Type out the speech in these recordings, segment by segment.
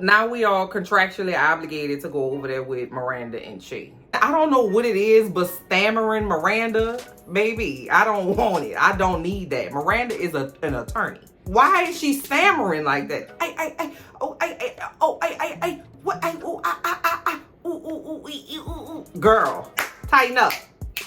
Now we are contractually obligated to go over there with Miranda and Shay. I don't know what it is, but stammering Miranda, baby, I don't want it. I don't need that. Miranda is an attorney. Why is she stammering like that? Girl, tighten up.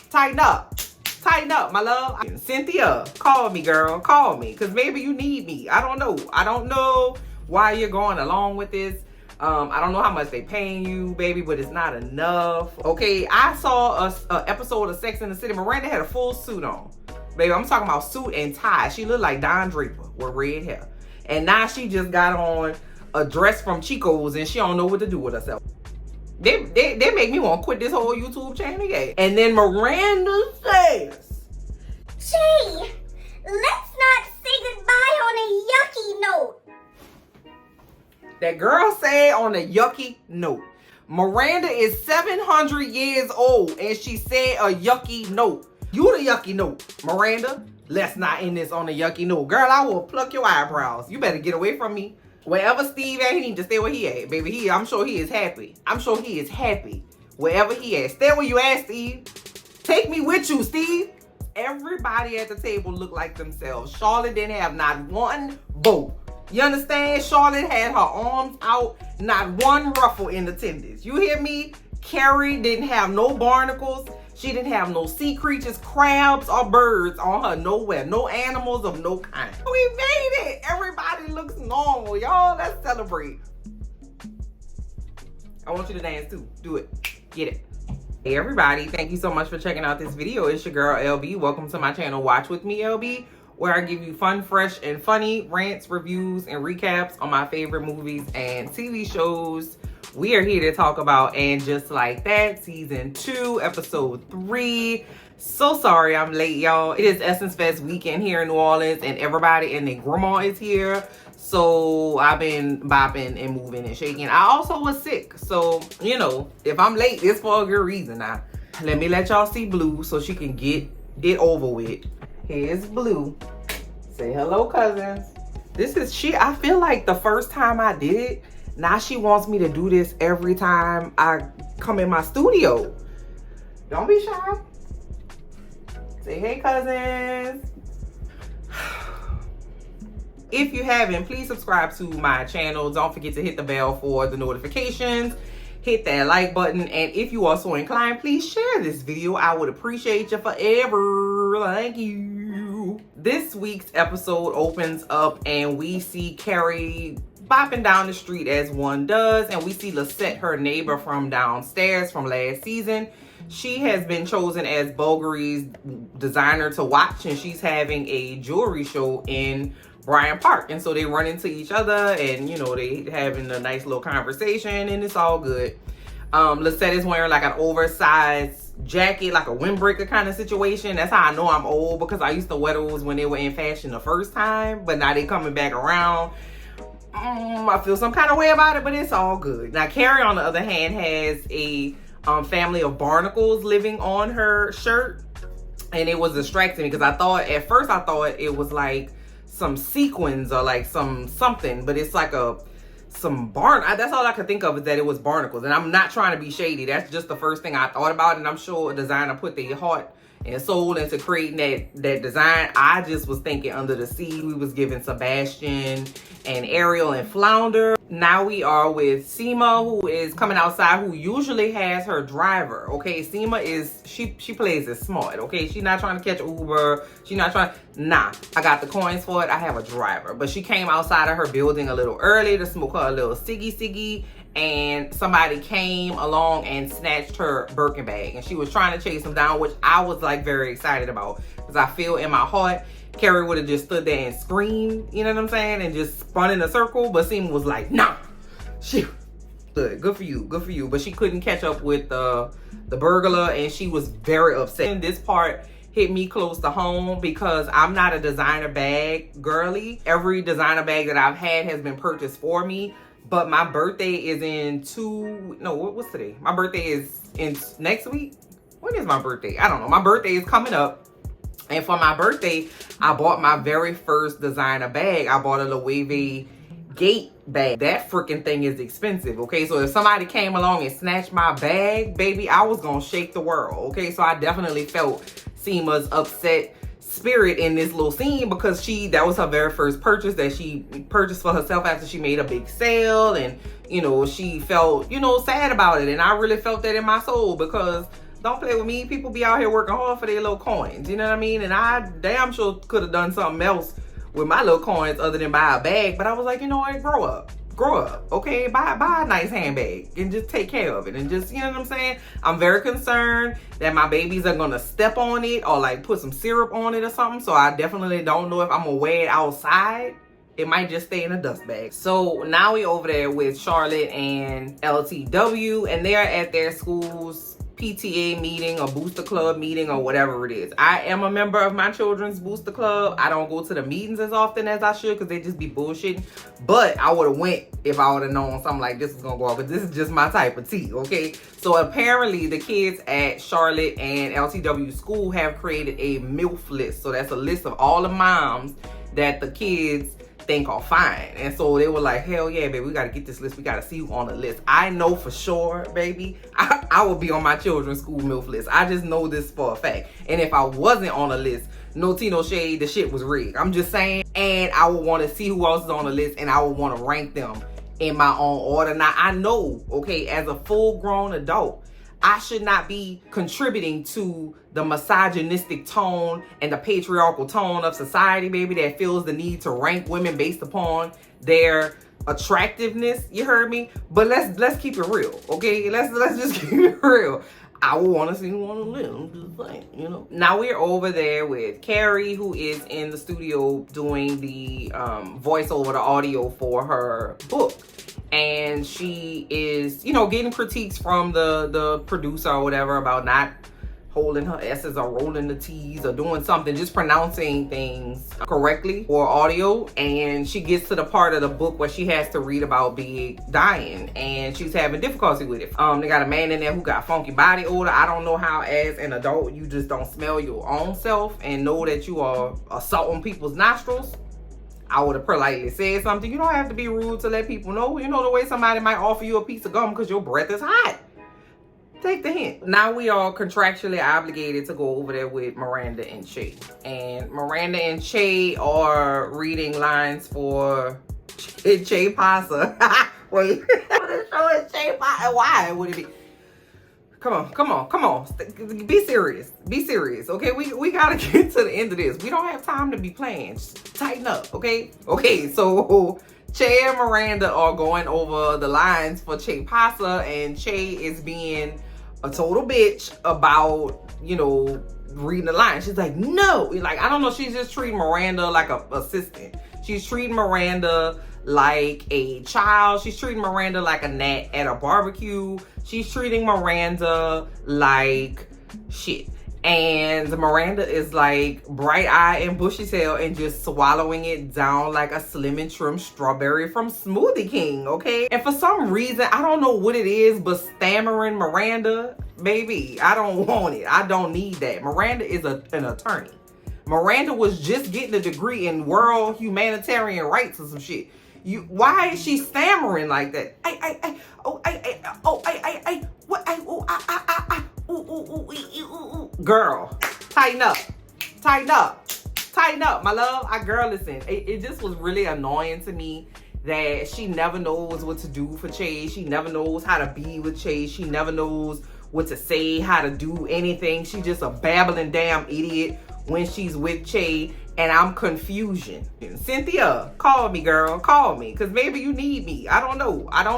Tighten up. Tighten up, my love. Cynthia, call me, girl. Call me, because maybe you need me. I don't know. I don't know why you're going along with this. I don't know how much they paying you, baby, but it's not enough. Okay, I saw a episode of Sex and the City. Miranda had a full suit on. Baby, I'm talking about suit and tie. She looked like Don Draper with red hair. And now she just got on a dress from Chico's and she don't know what to do with herself. They make me want to quit this whole YouTube channel, yeah. And then Miranda says, Shay, let's not say goodbye on a yucky note. That girl said on a yucky note. Miranda is 700 years old and she said a yucky note. You the yucky note, Miranda. Let's not end this on a yucky note. Girl, I will pluck your eyebrows. You better get away from me. Wherever Steve at, he need to stay where he at, baby. I'm sure he is happy. I'm sure he is happy wherever he at. Stay where you at, Steve. Take me with you, Steve. Everybody at the table looked like themselves. Charlotte didn't have not one bow. You understand? Charlotte had her arms out, not one ruffle in attendance. You hear me? Carrie didn't have no barnacles. She didn't have no sea creatures, crabs, or birds on her nowhere. No animals of no kind. We made it. Everybody looks normal, y'all. Let's celebrate. I want you to dance too. Do it. Get it. Hey everybody, thank you so much for checking out this video. It's your girl LB. Welcome to my channel, Watch With Me LB, where I give you fun, fresh, and funny rants, reviews, and recaps on my favorite movies and TV shows. We are here to talk about And Just Like That, Season 2, Episode 3. So sorry I'm late, y'all. It is Essence Fest weekend here in New Orleans, and everybody and their grandma is here. So I've been bopping and moving and shaking. I also was sick. So, you know, if I'm late, it's for a good reason. Now, let me let y'all see Blue so she can get it over with. Here's Blue. Say hello, cousins. This is I feel like the first time I did it, now she wants me to do this every time I come in my studio. Don't be shy. Say hey, cousins. If you haven't, please subscribe to my channel. Don't forget to hit the bell for the notifications. Hit that like button. And if you are so inclined, please share this video. I would appreciate you forever. Thank you. This week's episode opens up and we see Carrie bopping down the street as one does. And we see Lisette, her neighbor from downstairs from last season. She has been chosen as Bulgary's designer to watch. And she's having a jewelry show in Bryant Park. And so they run into each other and, you know, they having a nice little conversation and it's all good. Lisette is wearing like an oversized jacket, like a windbreaker kind of situation. That's how I know I'm old, because I used to wear those when they were in fashion the first time, but now they coming back around. I feel some kind of way about it, but it's all good. Now, Carrie, on the other hand, has a family of barnacles living on her shirt. And it was distracting because at first I thought it was like some sequins or like something, but it's like some that's all I could think of, is that it was barnacles. And I'm not trying to be shady. That's just the first thing I thought about. And I'm sure a designer put their heart and soul into creating that design. I just was thinking under the sea. We was giving Sebastian and Ariel and Flounder. Now we are with Seema, who is coming outside, who usually has her driver. Okay, Seema is, she plays it smart. Okay, she's not trying to catch Uber. She's not trying, nah, I got the coins for it. I have a driver. But she came outside of her building a little early to smoke her a little ciggy, and somebody came along and snatched her Birkin bag. And she was trying to chase them down, which I was like very excited about, because I feel in my heart Carrie would have just stood there and screamed, you know what I'm saying, and just spun in a circle. But Seema was like, nah, she good for you, good for you. But she couldn't catch up with the burglar, and she was very upset. And this part hit me close to home because I'm not a designer bag girly. Every designer bag that I've had has been purchased for me. But my birthday is in what's today? My birthday is in next week. When is my birthday? I don't know. My birthday is coming up. And for my birthday, I bought my very first designer bag. I bought a Loewe gate bag. That freaking thing is expensive, okay? So if somebody came along and snatched my bag, baby, I was gonna shake the world, okay? So I definitely felt Seema's upset spirit in this little scene, because that was her very first purchase that she purchased for herself after she made a big sale, and she felt sad about it. And I really felt that in my soul, because don't play with me, people be out here working hard for their little coins, you know what I mean? And I damn sure could have done something else with my little coins other than buy a bag. But I was like, you know what, grow up, okay? Buy a nice handbag and just take care of it, and just, you know what I'm saying? I'm very concerned that my babies are gonna step on it or like put some syrup on it or something. So I definitely don't know if I'm gonna wear it outside. It might just stay in a dust bag. So now we over there with Charlotte and LTW, and they're at their school's PTA meeting or booster club meeting or whatever it is. I am a member of my children's booster club. I don't go to the meetings as often as I should, because they just be bullshitting. But I would have went if I would have known something like this was gonna go off. But this is just my type of tea, okay? So apparently the kids at Charlotte and LTW school have created a MILF list. So that's a list of all the moms that the kids think are fine. And so they were like, hell yeah, baby, we got to get this list. We got to see who on the list. I know for sure, baby, I will be on my children's school MILF list. I just know this for a fact. And if I wasn't on the list, no tea, no shade, the shit was rigged. I'm just saying. And I would want to see who else is on the list, and I would want to rank them in my own order. Now, I know, okay, as a full-grown adult, I should not be contributing to the misogynistic tone and the patriarchal tone of society, baby, that feels the need to rank women based upon their attractiveness. You heard me? But let's keep it real, okay? Let's just keep it real. I would want to see who on the list. I'm just saying, Now we're over there with Carrie, who is in the studio doing the voiceover, the audio for her book. And she is, getting critiques from the producer or whatever about not holding her S's or rolling the T's or doing something, just pronouncing things correctly for audio. And she gets to the part of the book where she has to read about Big dying, and she's having difficulty with it. They got a man in there who got funky body odor. I don't know how as an adult you just don't smell your own self and know that you are assaulting people's nostrils. I would have politely said something. You don't have to be rude to let people know. The way somebody might offer you a piece of gum because your breath is hot. Take the hint. Now we are contractually obligated to go over there with Miranda and Che. And Miranda and Che are reading lines for Che Pasa. Wait, the show is Che Pasa. Why would it be? Come on. Be serious, okay? We gotta get to the end of this. We don't have time to be playing. Just tighten up, okay? Okay, so Che and Miranda are going over the lines for Che Pasa, and Che is being a total bitch about, reading the lines. She's like, no. I don't know, she's just treating Miranda like a assistant. She's treating Miranda like a child. She's treating Miranda like a gnat at a barbecue. She's treating Miranda like shit. And Miranda is like bright-eyed and bushy-tailed and just swallowing it down like a slim and trim strawberry from Smoothie King, okay? And for some reason, I don't know what it is, but stammering Miranda, baby, I don't want it. I don't need that. Miranda is an attorney. Miranda was just getting a degree in world humanitarian rights or some shit. Why is she stammering like that? Girl, tighten up, my love. Girl, listen, it just was really annoying to me that she never knows what to do for Che. She never knows how to be with Che. She never knows what to say, how to do anything. She's just a babbling damn idiot when she's with Che. And I'm confusion. Cynthia, call me, girl. Call me. Because maybe you need me. I don't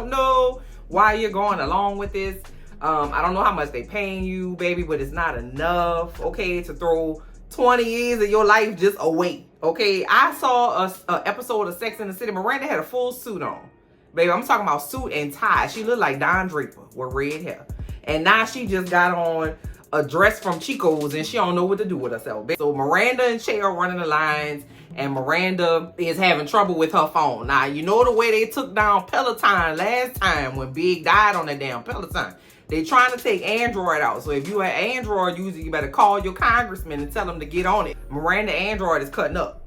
know why you're going along with this. I don't know how much they paying you, baby, but it's not enough, okay, to throw 20 years of your life just away, okay? I saw a episode of Sex and the City. Miranda had a full suit on. Baby, I'm talking about suit and tie. She looked like Don Draper with red hair. And now she just got on a dress from Chico's and she don't know what to do with herself. So Miranda and Che are running the lines, and Miranda is having trouble with her phone. Now, you know the way they took down Peloton last time when Big died on that damn Peloton. They trying to take Android out. So if you are an Android user, you better call your congressman and tell them to get on it. Miranda Android is cutting up.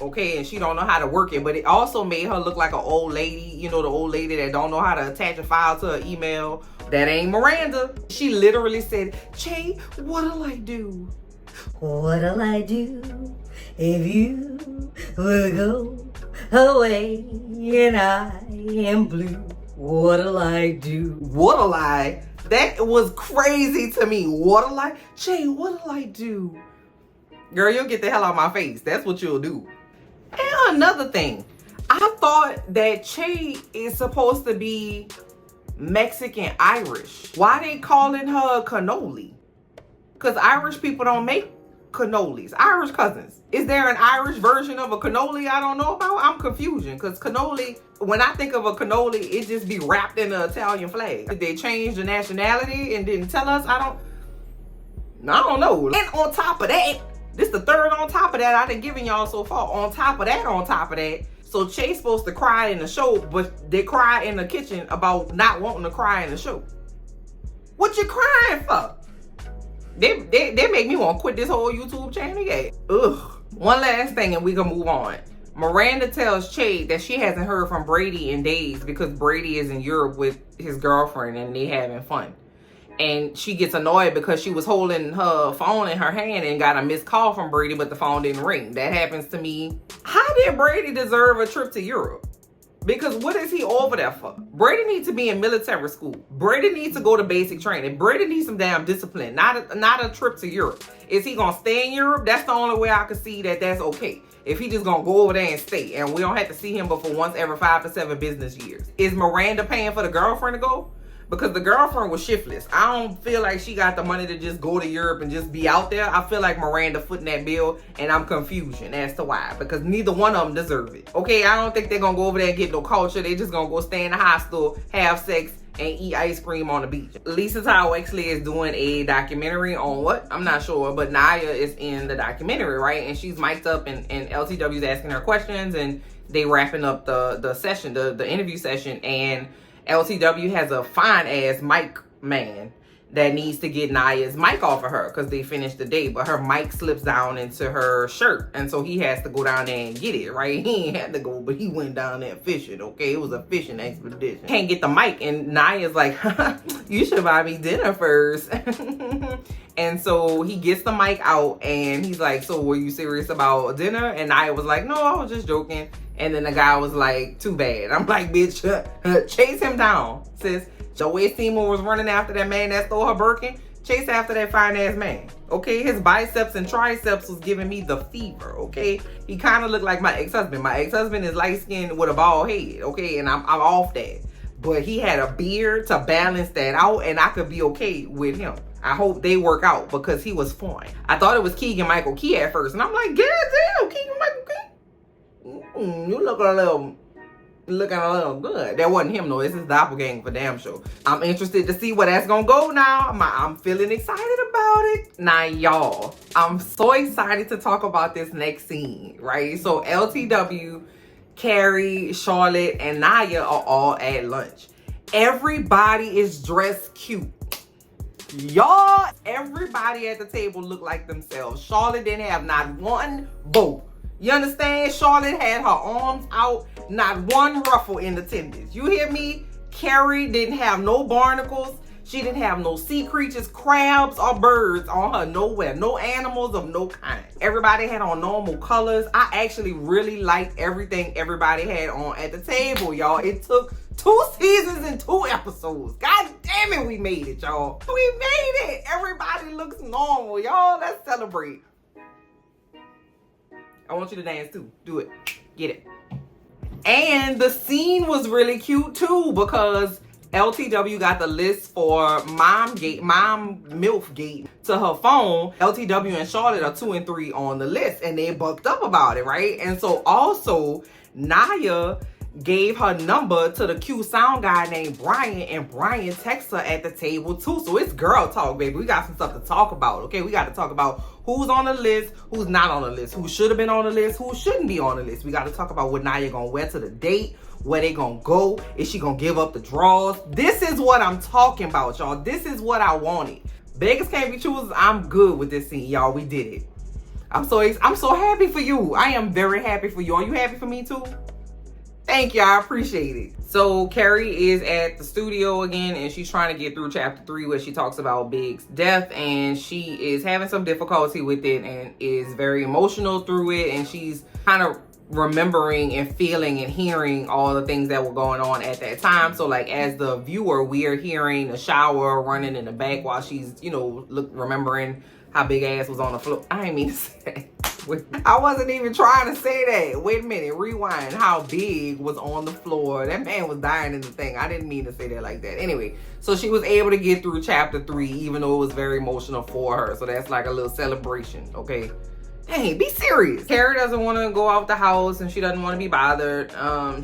okay, and she don't know how to work it. But it also made her look like an old lady, you know, the old lady that don't know how to attach a file to her email. That ain't Miranda. She literally said, Che, what'll I do? What'll I do if you will go away and I am blue? What'll I do? What'll I? That was crazy to me. What'll I? Che, what'll I do? Girl, you'll get the hell out of my face. That's what you'll do. And another thing, I thought that Che is supposed to be Mexican Irish. Why they calling her cannoli? Because Irish people don't make cannolis. Irish cousins. Is there an Irish version of a cannoli I don't know about? I'm confusion because cannoli, when I think of a cannoli, it just be wrapped in an Italian flag. Did they change the nationality and didn't tell us? I don't know. And on top of that, this the third on top of that I done given y'all so far. On top of that. So Che's supposed to cry in the show, but they cry in the kitchen about not wanting to cry in the show. What you crying for? They make me want to quit this whole YouTube channel. Yeah. Ugh. One last thing and we can move on. Miranda tells Che that she hasn't heard from Brady in days because Brady is in Europe with his girlfriend and they having fun. And she gets annoyed because she was holding her phone in her hand and got a missed call from Brady, but the phone didn't ring. That happens to me. How did Brady deserve a trip to Europe? Because what is he over there for? Brady needs to be in military school. Brady needs to go to basic training. Brady needs some damn discipline, not a trip to Europe. Is he gonna stay in Europe? That's the only way I can see that that's okay. If he just gonna go over there and stay, and we don't have to see him but for once every 5 to 7 business years. Is Miranda paying for the girlfriend to go? Because the girlfriend was shiftless. I don't feel like she got the money to just go to Europe and just be out there. I feel like Miranda footing that bill, and I'm confusion as to why. Because neither one of them deserve it. Okay, I don't think they're gonna go over there and get no culture. They just gonna go stay in the hostel, have sex, and eat ice cream on the beach. Lisa Tao Exley is doing a documentary on what? I'm not sure, but Naya is in the documentary, right? And she's mic'd up and LTW's asking her questions, and they wrapping up the session, the interview session, and LTW has a fine ass mic man that needs to get Naya's mic off of her because they finished the day, but her mic slips down into her shirt, and so he has to go down there and get it, right? He ain't had to go, but he went down there fishing, okay? It was a fishing expedition. Can't get the mic, and Naya's like, you should buy me dinner first. And so he gets the mic out, and he's like, so were you serious about dinner? And Naya was like, no, I was just joking. And then the guy was like, too bad. I'm like, bitch, chase him down, sis. Joey Seymour was running after that man that stole her Birkin. Chase after that fine ass man. Okay, his biceps and triceps was giving me the fever. Okay, he kind of looked like my ex-husband. My ex-husband is light skinned with a bald head. Okay, and I'm off that. But he had a beard to balance that out, and I could be okay with him. I hope they work out because he was fine. I thought it was Keegan Michael Key at first, and I'm like, God damn, Keegan Michael Key. You looking a little good. That wasn't him though. This is doppelganger for damn sure. I'm interested to see where that's gonna go now. I'm feeling excited about it. Now y'all, I'm so excited to talk about this next scene, right? So LTW, Carrie, Charlotte, and Naya are all at lunch. Everybody is dressed cute. Y'all, everybody at the table looked like themselves. Charlotte didn't have not one bow. You understand? Charlotte had her arms out, not one ruffle in attendance. You hear me? Carrie didn't have no barnacles. She didn't have no sea creatures, crabs, or birds on her nowhere. No animals of no kind. Everybody had on normal colors. I actually really liked everything everybody had on at the table, y'all. It took 2 seasons and 2 episodes. God damn it, we made it, y'all. We made it. Everybody looks normal, y'all. Let's celebrate. I want you to dance too. Do it. Get it. And the scene was really cute too because LTW got the list for Mom MILF Gate to her phone. LTW and Charlotte are 2 and 3 on the list, and they bucked up about it, right? And so also Naya gave her number to the Q sound guy named Brian, and Brian texts her at the table too. So it's girl talk, baby. We got some stuff to talk about, okay? We got to talk about who's on the list, who's not on the list, who should have been on the list, who shouldn't be on the list. We got to talk about what Naya gonna wear to the date, where they gonna go, is she gonna give up the draws? This is what I'm talking about, y'all. This is what I wanted. Beggars can't be choosers. I'm good with this scene, y'all. We did it. I'm so happy for you. I am very happy for you. Are you happy for me too? Thank you. I appreciate it. So Carrie is at the studio again, and she's trying to get through chapter 3 where she talks about Big's death, and she is having some difficulty with it and is very emotional through it, and she's kind of remembering and feeling and hearing all the things that were going on at that time. So like as the viewer, we are hearing the shower running in the back while she's, you know, remembering how Big Ass was on the floor. I didn't mean to say that. I wasn't even trying to say that. Wait a minute, rewind. How Big was on the floor. That man was dying in the thing. I didn't mean to say that like that. Anyway, so she was able to get through chapter 3, even though it was very emotional for her. So that's like a little celebration, okay? Dang, be serious. Carrie doesn't want to go out the house and she doesn't want to be bothered.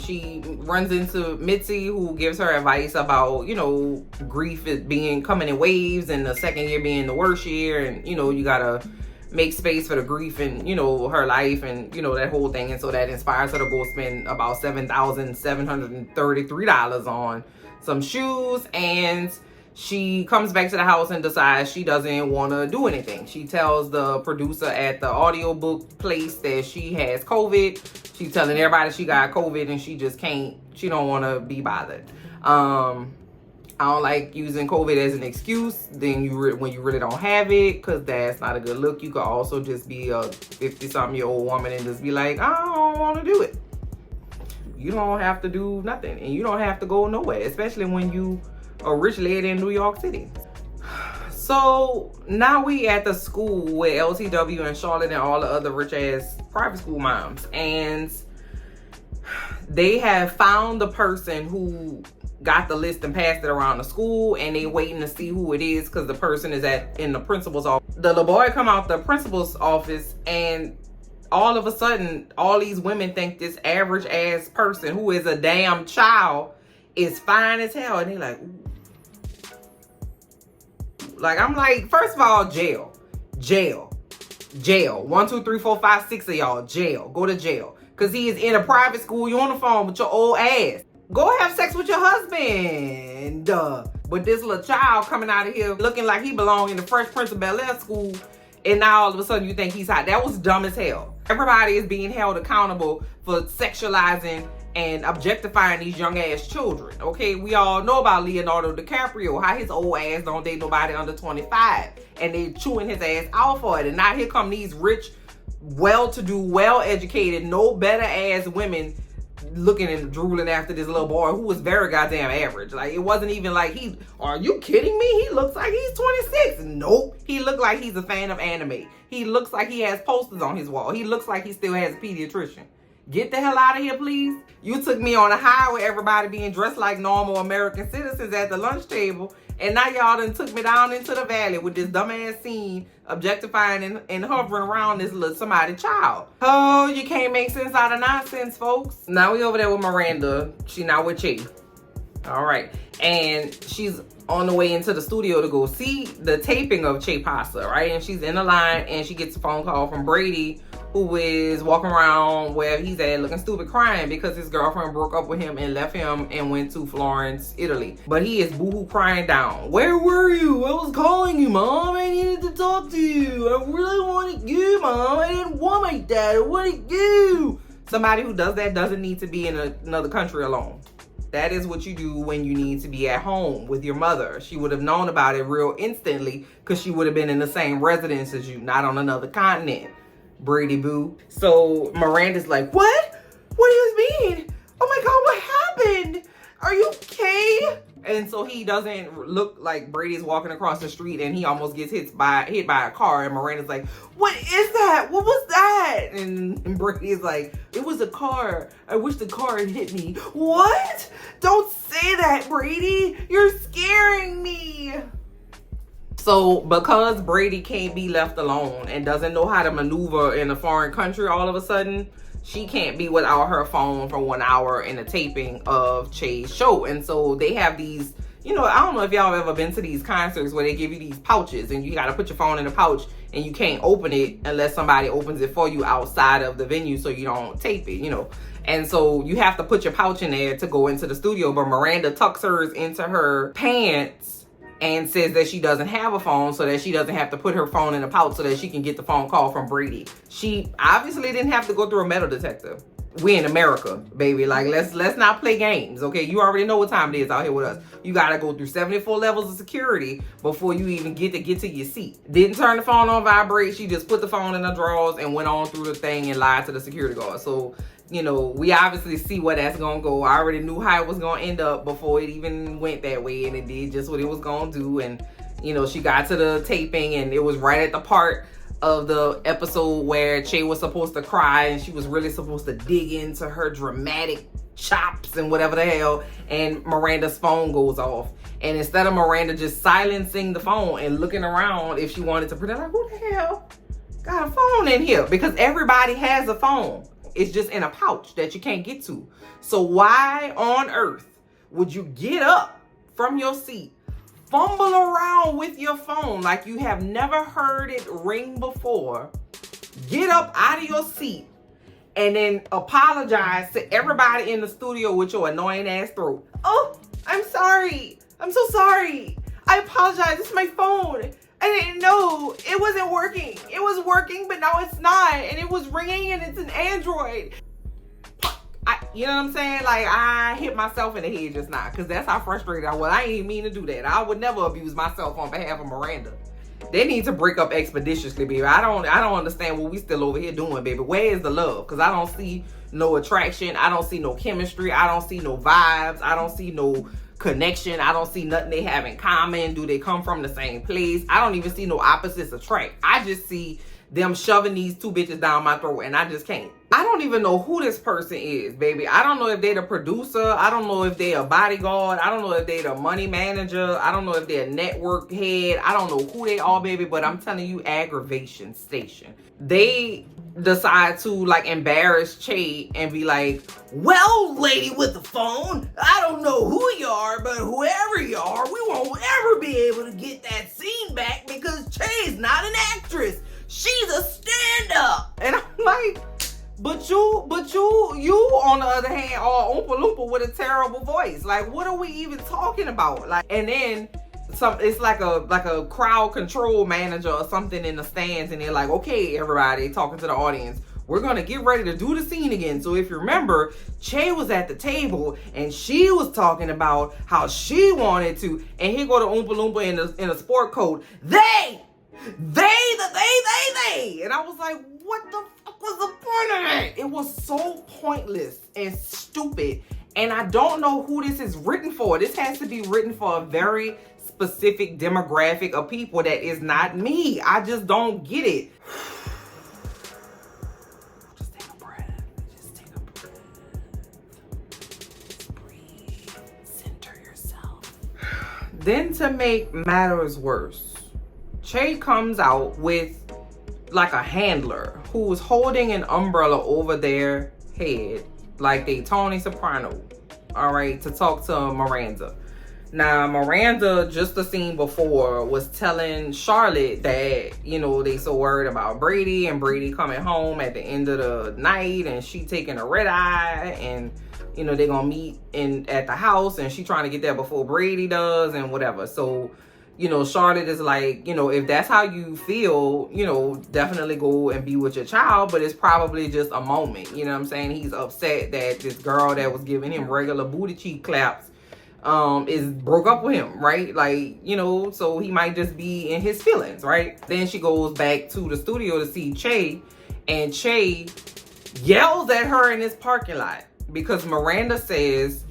She runs into Mitzi, who gives her advice about, you know, grief is coming in waves, and the second year being the worst year, and, you know, you gotta make space for the grief and, you know, her life and, you know, that whole thing. And so that inspires her to go spend about $7,733 on some shoes, and she comes back to the house and decides she doesn't want to do anything. She tells the producer at the audiobook place that she has COVID. She's telling everybody she got COVID and she just can't, she don't want to be bothered. I don't like using COVID as an excuse when you really don't have it, because that's not a good look. You could also just be a 50-something-year-old woman and just be like, I don't want to do it. You don't have to do nothing, and you don't have to go nowhere, especially when you a rich lady in New York City. So now we at the school with LTW and Charlotte and all the other rich ass private school moms, and they have found the person who got the list and passed it around the school, and they waiting to see who it is because the person is in the principal's office. The little boy come out the principal's office, and all of a sudden all these women think this average ass person who is a damn child is fine as hell, and they like, ooh. Like, I'm like, first of all, jail. 1, 2, 3, 4, 5, 6 of y'all, jail. Go to jail. Because he is in a private school. You on the phone with your old ass. Go have sex with your husband. But this little child coming out of here looking like he belonged in the Fresh Prince of Bel-Air school, and now all of a sudden you think he's hot. That was dumb as hell. Everybody is being held accountable for sexualizing and objectifying these young ass children. Okay, we all know about Leonardo DiCaprio, how his old ass don't date nobody under 25, and they chewing his ass out for it. And now here come these rich, well-to-do, well-educated, no better ass women looking and drooling after this little boy who was very goddamn average. Like, it wasn't even like are you kidding me? He looks like he's 26. Nope. He looked like he's a fan of anime. He looks like he has posters on his wall. He looks like he still has a pediatrician. Get the hell out of here, please. You took me on a high with everybody being dressed like normal American citizens at the lunch table, and now y'all done took me down into the valley with this dumbass scene objectifying and hovering around this little somebody child. Oh, you can't make sense out of nonsense, folks. Now we over there with Miranda. She now with Che. All right. And she's on the way into the studio to go see the taping of Che Pasa, right? And she's in the line, and she gets a phone call from Brady, who is walking around where he's at looking stupid crying because his girlfriend broke up with him and left him and went to Florence, Italy. But he is boohoo crying down. Where were you? I was calling you, Mom. I needed to talk to you. I really wanted you, Mom. I didn't want my dad. I wanted you. Somebody who does that doesn't need to be in another country alone. That is what you do when you need to be at home with your mother. She would have known about it real instantly because she would have been in the same residence as you, not on another continent. Brady boo. So Miranda's like, what? What do you mean? Oh my God, what happened? Are you okay? And so he doesn't look like Brady's walking across the street, and he almost gets hit by a car, and Miranda's like, what is that? What was that? And Brady's like, it was a car. I wish the car had hit me. What? Don't say that, Brady. You're scaring me. So because Brady can't be left alone and doesn't know how to maneuver in a foreign country all of a sudden, she can't be without her phone for 1 hour in a taping of Che's show. And so they have these, you know, I don't know if y'all have ever been to these concerts where they give you these pouches and you got to put your phone in the pouch and you can't open it unless somebody opens it for you outside of the venue so you don't tape it, you know. And so you have to put your pouch in there to go into the studio, but Miranda tucks hers into her pants and says that she doesn't have a phone so that she doesn't have to put her phone in a pouch so that she can get the phone call from Brady. She obviously didn't have to go through a metal detector. We in America, baby. Like, let's not play games, okay? You already know what time it is out here with us. You gotta go through 74 levels of security before you even get to your seat. Didn't turn the phone on vibrate. She just put the phone in her drawers and went on through the thing and lied to the security guard. So, you know, we obviously see where that's gonna go. I already knew how it was gonna end up before it even went that way, and it did just what it was gonna do. And, you know, she got to the taping, and it was right at the part of the episode where Che was supposed to cry, and she was really supposed to dig into her dramatic chops and whatever the hell, and Miranda's phone goes off. And instead of Miranda just silencing the phone and looking around if she wanted to pretend like, who the hell got a phone in here? Because everybody has a phone. It's just in a pouch that you can't get to. So why on earth would you get up from your seat, fumble around with your phone like you have never heard it ring before, get up out of your seat, and then apologize to everybody in the studio with your annoying ass throat? Oh, I'm sorry. I'm so sorry. I apologize. It's my phone. I didn't know it wasn't working. It was working, but now it's not. And it was ringing, and it's an Android. You know what I'm saying? Like, I hit myself in the head just now because that's how frustrated I was. I ain't mean to do that. I would never abuse myself on behalf of Miranda. They need to break up expeditiously, baby. I don't understand what we still over here doing, baby. Where is the love? Because I don't see no attraction. I don't see no chemistry. I don't see no vibes. I don't see no connection. I don't see nothing they have in common. Do they come from the same place? I don't even see no opposites attract. I just see them shoving these two bitches down my throat, and I just can't. I don't even know who this person is, baby. I don't know if they're the producer. I don't know if they're a bodyguard. I don't know if they're the money manager. I don't know if they're a network head. I don't know who they are, baby, but I'm telling you, aggravation station. They decide to like embarrass Che and be like, well, lady with the phone, I don't know who you are, but whoever you are, we won't ever be able to get that scene back because Che's not an actress. She's a stand-up. And I'm like, but you on the other hand are Oompa Loompa with a terrible voice. Like, what are we even talking about? Like, and then it's like a crowd control manager or something in the stands, and they're like, okay, everybody, talking to the audience, we're gonna get ready to do the scene again. So if you remember, Che was at the table and she was talking about how she wanted to, and here go the Oompa Loompa in a sport coat. They. And I was like, what the fuck was the point of that? It was so pointless and stupid. And I don't know who this is written for. This has to be written for a very specific demographic of people that is not me. I just don't get it. Just take a breath. Just take a breath. Just breathe. Center yourself. Then to make matters worse, Che comes out with like a handler who was holding an umbrella over their head like they Tony Soprano, all right, to talk to Miranda. Now, Miranda, just the scene before, was telling Charlotte that, you know, they so worried about Brady and Brady coming home at the end of the night and she taking a red eye and, you know, they're gonna meet at the house and she trying to get there before Brady does and whatever. So, you know, Charlotte is like, you know, if that's how you feel, you know, definitely go and be with your child, but it's probably just a moment. You know what I'm saying? He's upset that this girl that was giving him regular booty cheek claps is broke up with him, right? Like, you know, so he might just be in his feelings, right? Then she goes back to the studio to see Che, and Che yells at her in this parking lot because Miranda says,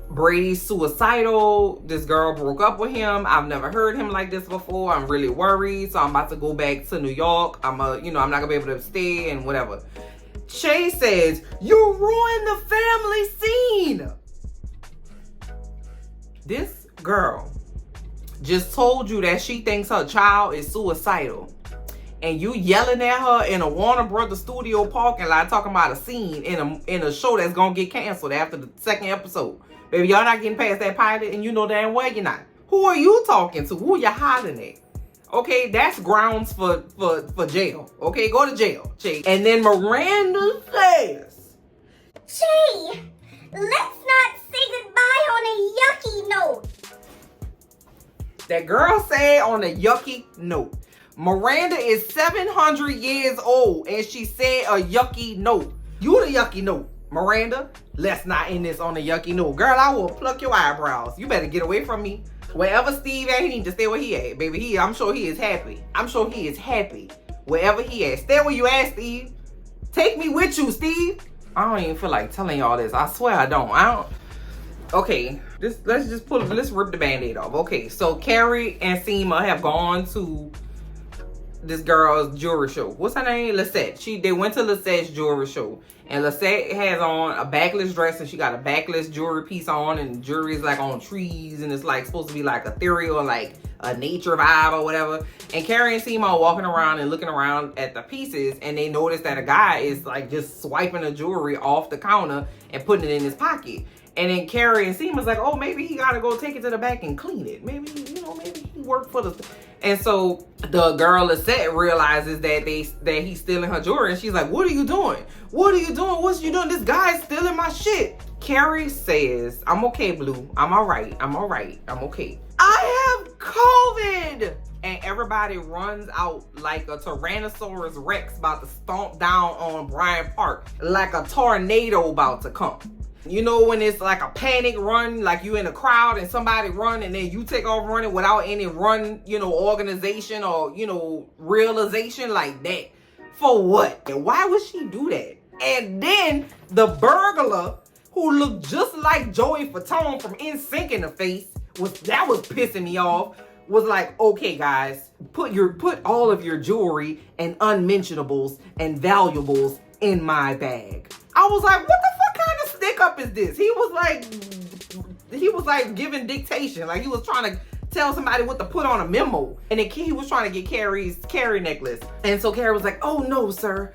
Brady's suicidal. This girl broke up with him. I've never heard him like this before. I'm really worried. So I'm about to go back to New York. I'm not gonna be able to stay and whatever. Che says, you ruined the family scene. This girl just told you that she thinks her child is suicidal. And you yelling at her in a Warner Brothers studio parking lot talking about a scene in a show that's gonna get canceled after the second episode. Baby, y'all not getting past that pilot, and you know damn well you're not. Who are you talking to? Who you hiding at? Okay, that's grounds for jail. Okay, go to jail, Che. And then Miranda says, Che, let's not say goodbye on a yucky note. That girl said on a yucky note. Miranda is 700 years old and she said a yucky note. You the yucky note, Miranda. Let's not end this on a yucky note. Girl, I will pluck your eyebrows. You better get away from me. Wherever Steve at, he need to stay where he at, baby. I'm sure he is happy. I'm sure he is happy wherever he at. Stay where you at, Steve. Take me with you, Steve. I don't even feel like telling y'all this. I swear I don't. Okay, let's rip the band-aid off. Okay, so Carrie and Seema have gone to this girl's jewelry show. What's her name? Lisette. They went to Lisette's jewelry show. And Lisette has on a backless dress and she got a backless jewelry piece on, and the jewelry is like on trees and it's like supposed to be like ethereal, like a nature vibe or whatever. And Carrie and Seema are walking around and looking around at the pieces, and they notice that a guy is like just swiping the jewelry off the counter and putting it in his pocket. And then Carrie and Seema's like, oh, maybe he gotta go take it to the back and clean it. Maybe, maybe he worked for the... And so the girl Lisette realizes that he's stealing her jewelry, and she's like, what are you doing? What are you doing? What's you doing? This guy's stealing my shit. Carrie says, I'm okay, Blue. I'm all right. I'm okay. I have COVID. And everybody runs out like a Tyrannosaurus Rex about to stomp down on Bryant Park, like a tornado about to come. You know when it's like a panic run, like you in a crowd and somebody run and then you take off running without any run, organization or, realization like that. For what? And why would she do that? And then the burglar, who looked just like Joey Fatone from NSYNC in the face, was pissing me off, was like, okay guys, put all of your jewelry and unmentionables and valuables in my bag. I was like, what the fuck kind of stick up is this? He was like giving dictation, like he was trying to tell somebody what to put on a memo. And then he was trying to get Carrie's Carrie necklace. And so Carrie was like, oh no, sir,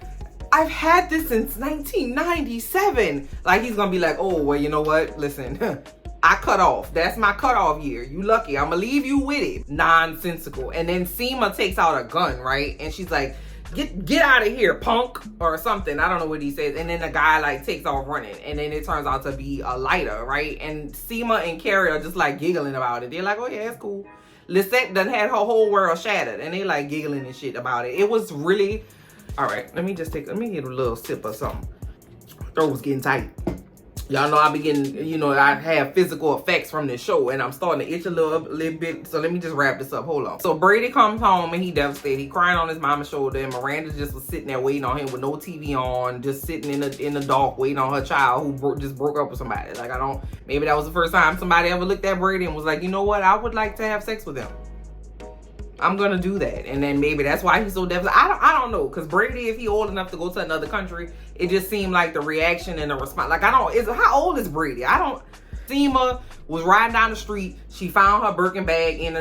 I've had this since 1997. Like he's gonna be like, oh, well, you know what? Listen, I cut off. That's my cutoff year. You lucky. I'm gonna leave you with it. Nonsensical. And then Seema takes out a gun, right? And she's like, get out of here, punk, or something. I don't know what he says. And then the guy like takes off running, and then it turns out to be a lighter, right? And Seema and Carrie are just like giggling about it. They're like, oh yeah, it's cool. Lisette done had her whole world shattered, and they like giggling and shit about it. It was really, all right, let me get a little sip of something. Throat was getting tight. Y'all know I be getting, I have physical effects from this show, and I'm starting to itch a little bit. So let me just wrap this up. Hold on. So Brady comes home and he devastated. He crying on his mama's shoulder, and Miranda just was sitting there waiting on him with no TV on, just sitting in the dark waiting on her child who just broke up with somebody. Like maybe that was the first time somebody ever looked at Brady and was like, you know what? I would like to have sex with him. I'm gonna do that. And then maybe that's why he's so devastated. I don't know, because Brady, if he old enough to go to another country, it just seemed like the reaction and the response, like how old is Brady? Seema was riding down the street. She found her Birkin bag in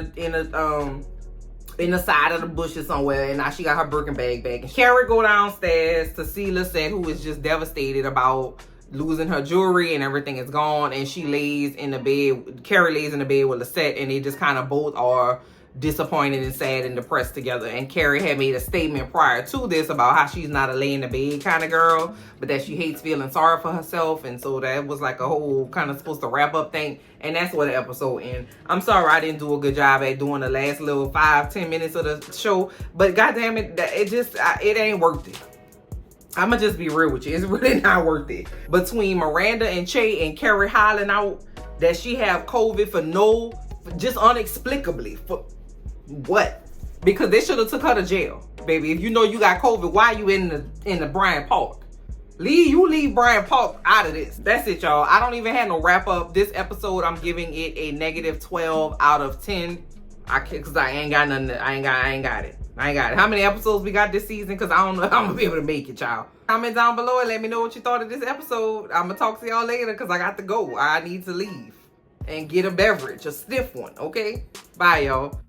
the side of the bushes somewhere, and now she got her Birkin bag back. And Carrie go downstairs to see Lisette, who is just devastated about losing her jewelry and everything is gone. And she lays in the bed. Carrie lays in the bed with Lisette, and they just kind of both are disappointed and sad and depressed together. And Carrie had made a statement prior to this about how she's not a lay in the bed kind of girl, but that she hates feeling sorry for herself. And so that was like a whole kind of supposed to wrap up thing. And that's where the episode ends. I'm sorry I didn't do a good job at doing the last little 5-10 minutes of the show, but goddamn it, it ain't worth it. I'ma just be real with you. It's really not worth it. Between Miranda and Che and Carrie hollering out that she have COVID just unexplicably, for what? Because they should have took her to jail, baby. If you know you got COVID, why you in the Bryant Park? Leave Bryant Park out of this. That's it, y'all. I don't even have no wrap up. This episode, I'm giving it a -12 out of 10. Cause I ain't got nothing. I ain't got it. How many episodes we got this season? Cause I don't know if I'm gonna be able to make it, y'all. Comment down below and let me know what you thought of this episode. I'm gonna talk to y'all later cause I got to go. I need to leave and get a beverage, a stiff one. Okay, bye, y'all.